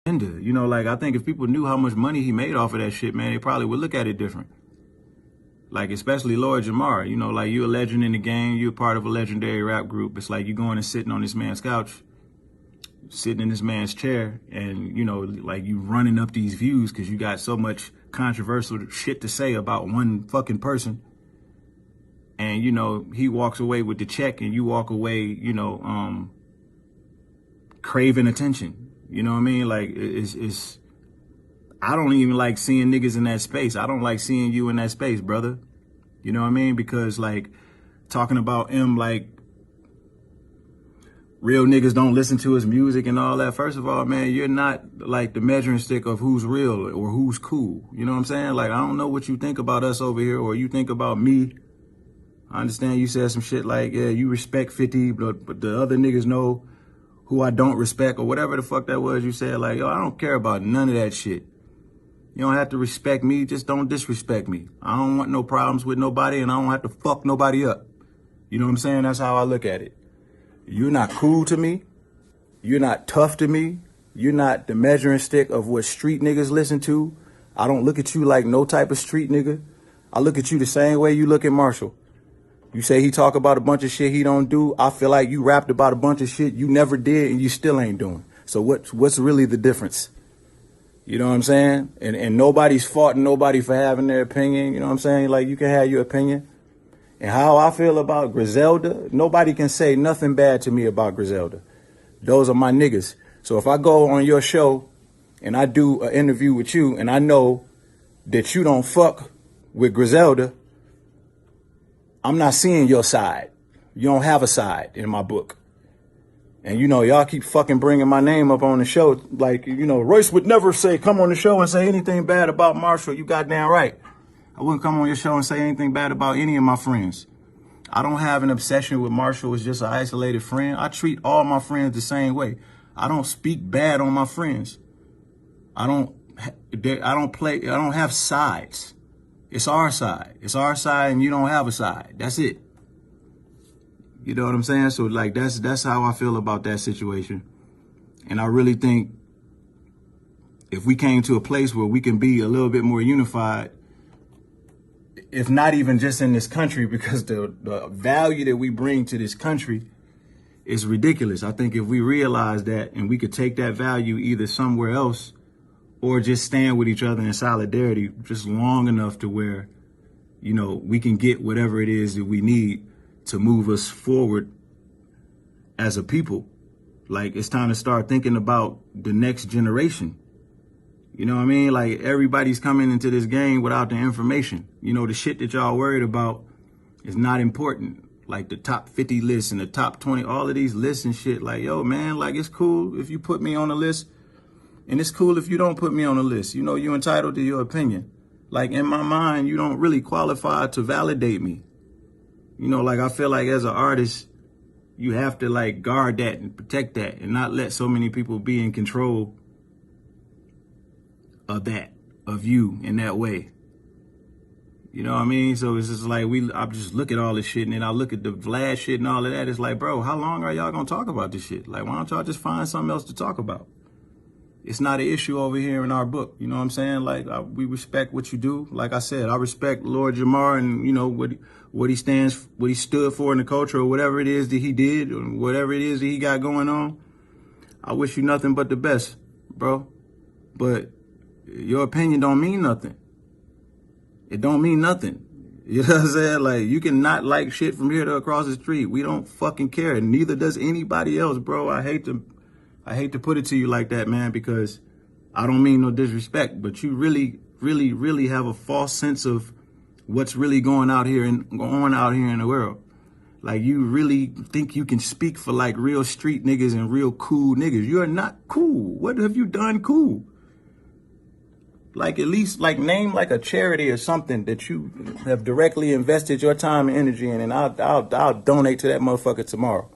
You know, like, I think if people knew how much money he made off of that shit, man, they probably would look at it different. Like, especially Lord Jamar, you know, like, you're a legend in the game. You're part of a legendary rap group. It's like you going and sitting on this man's couch, sitting in this man's chair, and, you know, like, you running up these views because you got so much controversial shit to say about one fucking person. And, you know, he walks away with the check and you walk away, you know, craving attention. You know what I mean? Like, it's I don't even like seeing niggas in that space. I don't like seeing you in that space, brother. You know what I mean? Because, like, talking about M, like, real niggas don't listen to his music and all that. First of all, man, you're not like the measuring stick of who's real or who's cool. You know what I'm saying? Like, I don't know what you think about us over here or you think about me. I understand you said some shit like, yeah, you respect 50, but the other niggas know who I don't respect or whatever the fuck that was you said. Like, yo, I don't care about none of that shit. You don't have to respect me. Just don't disrespect me. I don't want no problems with nobody and I don't have to fuck nobody up. You know what I'm saying? That's how I look at it. You're not cool to me. You're not tough to me. You're not the measuring stick of what street niggas listen to. I don't look at you like no type of street nigga. I look at you the same way you look at Marshall. You say he talk about a bunch of shit he don't do. I feel like you rapped about a bunch of shit you never did and you still ain't doing. So what's really the difference? You know what I'm saying? And nobody's faulting nobody for having their opinion. You know what I'm saying? Like, you can have your opinion. And how I feel about Griselda, nobody can say nothing bad to me about Griselda. Those are my niggas. So if I go on your show and I do an interview with you and I know that you don't fuck with Griselda, I'm not seeing your side. You don't have a side in my book. And, you know, y'all keep fucking bringing my name up on the show. Like, you know, Royce would never come on the show and say anything bad about Marshall. You goddamn right. I wouldn't come on your show and say anything bad about any of my friends. I don't have an obsession with Marshall as just an isolated friend. I treat all my friends the same way. I don't speak bad on my friends. I don't have sides. It's our side. It's our side and you don't have a side. That's it. You know what I'm saying? So, like, that's how I feel about that situation. And I really think if we came to a place where we can be a little bit more unified, if not even just in this country, because the value that we bring to this country is ridiculous. I think if we realize that and we could take that value either somewhere else or just stand with each other in solidarity just long enough to where, you know, we can get whatever it is that we need to move us forward as a people. Like, it's time to start thinking about the next generation. You know what I mean? Like, everybody's coming into this game without the information. You know, the shit that y'all worried about is not important. Like the top 50 lists and the top 20, all of these lists and shit. Like, yo, man, like, it's cool if you put me on a list and it's cool if you don't put me on a list. You know, you're entitled to your opinion. Like, in my mind, you don't really qualify to validate me. You know, like, I feel like as an artist, you have to, like, guard that and protect that and not let so many people be in control of you in that way. You know what I mean? So it's just like, I just look at all this shit and then I look at the Vlad shit and all of that. It's like, bro, how long are y'all gonna talk about this shit? Like, why don't y'all just find something else to talk about? It's not an issue over here in our book. You know what I'm saying? Like, we respect what you do. Like I said, I respect Lord Jamar and, you know, what he stood for in the culture or whatever it is that he did or whatever it is that he got going on. I wish you nothing but the best, bro. But your opinion don't mean nothing. It don't mean nothing. You know what I'm saying? Like, you can not like shit from here to across the street. We don't fucking care. And neither does anybody else, bro. I hate to put it to you like that, man, because I don't mean no disrespect, but you really, really, really have a false sense of what's really going on out here in the world. Like, you really think you can speak for like real street niggas and real cool niggas. You are not cool. What have you done cool? Like, at least, like, name like a charity or something that you have directly invested your time and energy in, and I'll donate to that motherfucker tomorrow.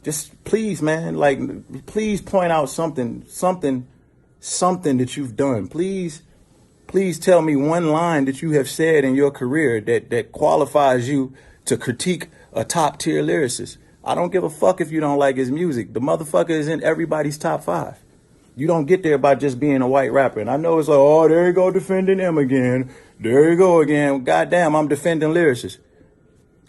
Just please, man, like, please point out something that you've done. Please tell me one line that you have said in your career that qualifies you to critique a top tier lyricist. I don't give a fuck if you don't like his music. The motherfucker is in everybody's top 5. You don't get there by just being a white rapper. And I know it's like, oh, there you go defending him again. There you go again. Goddamn, I'm defending lyricists.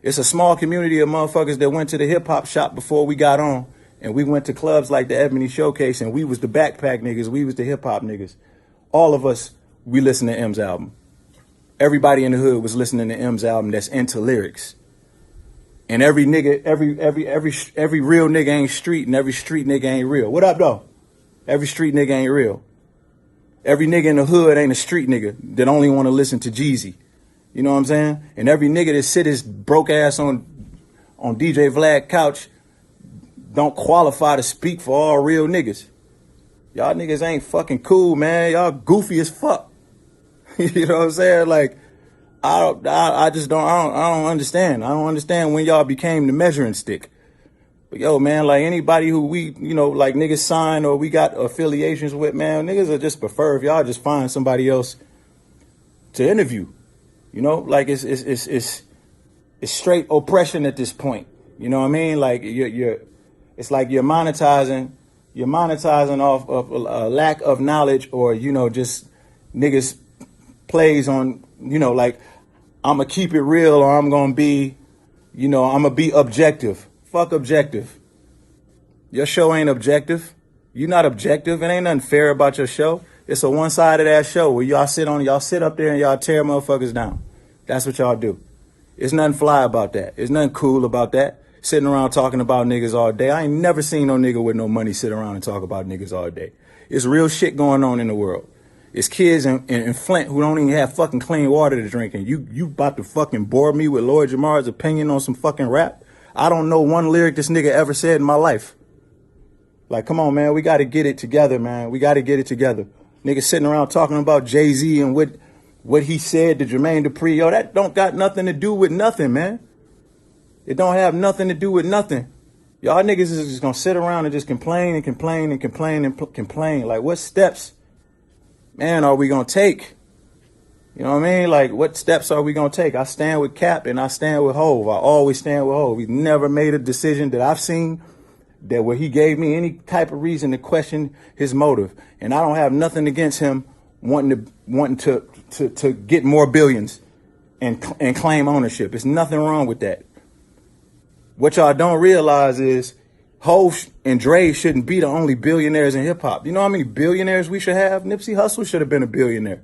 It's a small community of motherfuckers that went to the hip hop shop before we got on. And we went to clubs like the Ebony Showcase, and we was the backpack niggas. We was the hip hop niggas. All of us, we listened to M's album. Everybody in the hood was listening to M's album that's into lyrics. And every nigga, every real nigga ain't street, and every street nigga ain't real. What up, though? Every street nigga ain't real. Every nigga in the hood ain't a street nigga that only want to listen to Jeezy. You know what I'm saying? And every nigga that sit his broke ass on DJ Vlad couch don't qualify to speak for all real niggas. Y'all niggas ain't fucking cool, man. Y'all goofy as fuck. You know what I'm saying? Like, I just don't understand. I don't understand when y'all became the measuring stick. But yo, man, like anybody who we, you know, like niggas sign or we got affiliations with, man, niggas are just prefer if y'all just find somebody else to interview. You know, like it's straight oppression at this point. You know what I mean? Like it's like you're monetizing off of a lack of knowledge, or, you know, just niggas plays on, you know, like I'm gonna keep it real, or I'm gonna be, you know, I'm gonna be objective. Fuck objective. Your show ain't objective. You're not objective. It ain't nothing fair about your show. It's a one-sided ass show where y'all sit up there and y'all tear motherfuckers down. That's what y'all do. There's nothing fly about that. There's nothing cool about that. Sitting around talking about niggas all day. I ain't never seen no nigga with no money sit around and talk about niggas all day. It's real shit going on in the world. It's kids in Flint who don't even have fucking clean water to drink. And you about to fucking bore me with Lord Jamar's opinion on some fucking rap? I don't know one lyric this nigga ever said in my life. Like, come on, man. We got to get it together, man. We got to get it together. Niggas sitting around talking about Jay-Z and what he said to Jermaine Dupri. Yo, that don't got nothing to do with nothing, man. It don't have nothing to do with nothing. Y'all niggas is just going to sit around and just complain and complain and complain and complain. Like, what steps, man, are we going to take? You know what I mean? Like, what steps are we going to take? I stand with Cap and I stand with Hove. I always stand with Hove. He's never made a decision that I've seen that where he gave me any type of reason to question his motive. And I don't have nothing against him wanting to get more billions and claim ownership. There's nothing wrong with that. What y'all don't realize is Hove and Dre shouldn't be the only billionaires in hip hop. You know how many billionaires we should have? Nipsey Hussle should have been a billionaire.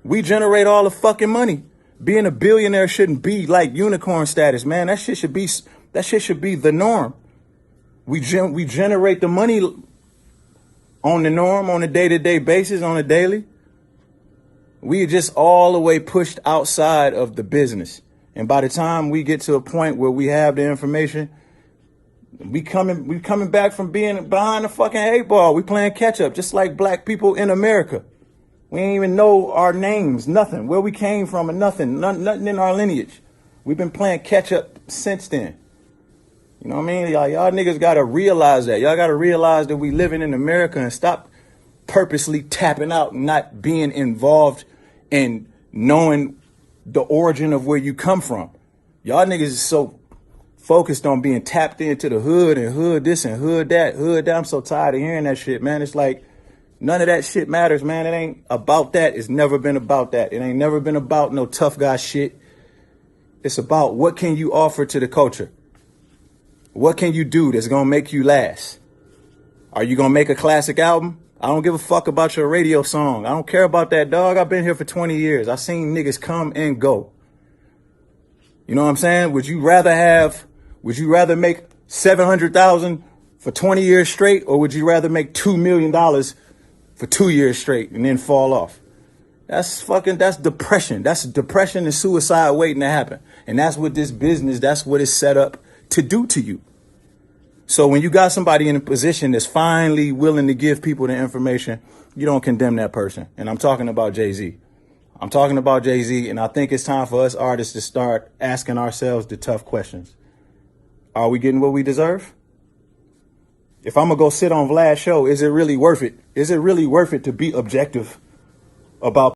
We generate all the fucking money. Being a billionaire shouldn't be like unicorn status, man. That shit should be the norm. We generate the money on the norm, on a day-to-day basis, on a daily. We are just all the way pushed outside of the business. And by the time we get to a point where we have the information, we coming back from being behind the fucking 8-ball. We playing catch up, just like black people in America. We ain't even know our names, nothing, where we came from, and nothing in our lineage. We've been playing catch up since then. You know what I mean? Y'all niggas got to realize that. Y'all got to realize that we living in America and stop purposely tapping out and not being involved in knowing the origin of where you come from. Y'all niggas is so focused on being tapped into the hood and hood this and hood that, hood that. I'm so tired of hearing that shit, man. It's like, none of that shit matters, man. It ain't about that. It's never been about that. It ain't never been about no tough guy shit. It's about what can you offer to the culture? What can you do that's going to make you last? Are you going to make a classic album? I don't give a fuck about your radio song. I don't care about that, dog. I've been here for 20 years. I've seen niggas come and go. You know what I'm saying? Would you rather make $700,000 for 20 years straight, or would you rather make $2 million for 2 years straight and then fall off? That's depression. That's depression and suicide waiting to happen. And that's what this business, that's what it's set up to do to you. So when you got somebody in a position that's finally willing to give people the information, you don't condemn that person. And I'm talking about Jay-Z. I'm talking about Jay-Z, and I think it's time for us artists to start asking ourselves the tough questions. Are we getting what we deserve? If I'm going to go sit on Vlad's show, is it really worth it? Is it really worth it to be objective about